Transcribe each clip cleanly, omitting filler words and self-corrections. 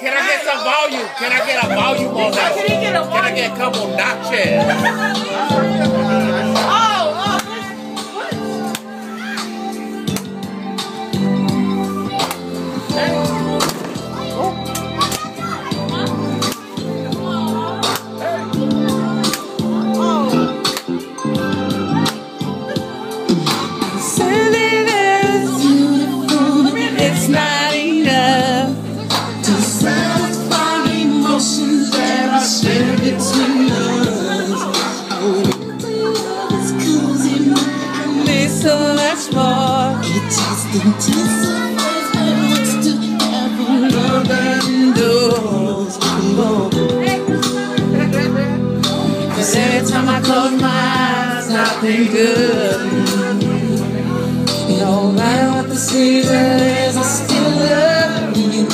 Can I get some volume? Can I get a volume on that? Can I get a couple notches? It's not enough to satisfy emotions that are shared between us. It's cause it means so much more. It just intensifies my wants to have a love that endures. Cause every time I close my eyes, I think good. No matter what the season is, I still love you.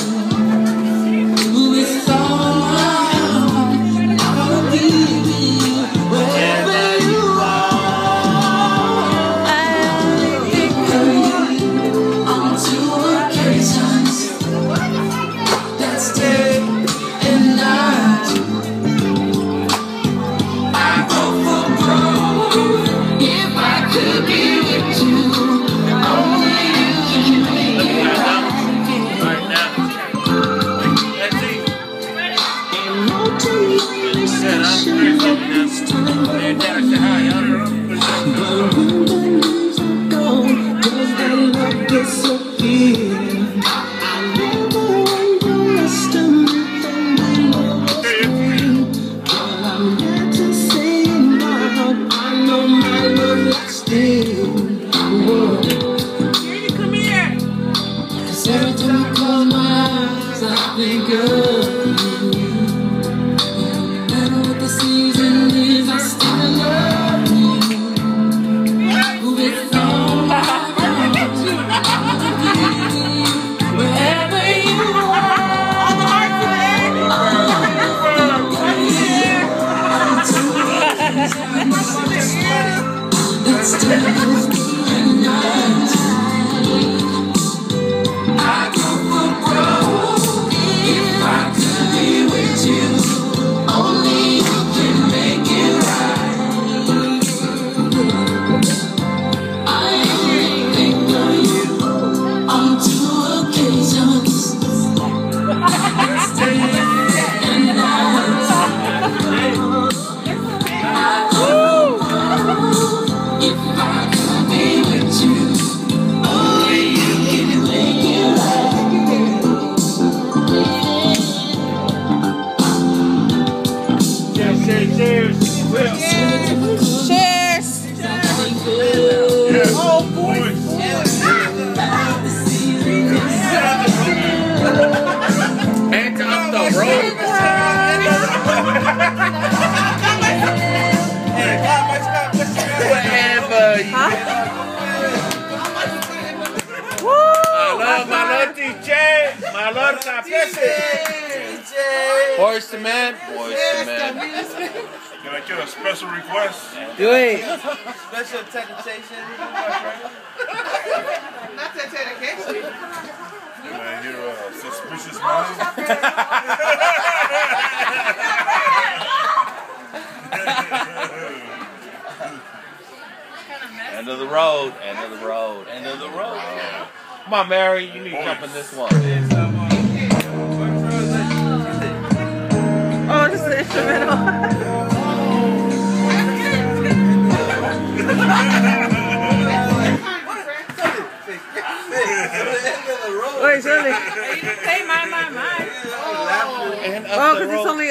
With all my heart, I'll be with you wherever you are. I only think of you on 2 occasions. That's day and night. I go for broke if I could be with you. Every time I close my eyes, I think of you. No matter what the season is, I still love you. With all my heart, wherever you are. All the heart today. It's still night. Cheers! Oh boy! And up the road. Whatever. Huh? I love my little DJ. My love Boys to men. Boys to men. Can I get a special request? Do it. Special dedication. Not that dedication. Can I hear a suspicious mind? End of the road. End of the road. End of the road. Come on, Mary. You need to jump in this one. Oh, this is an instrumental. Wait, really? Say my. And up Oh, the because road. it's only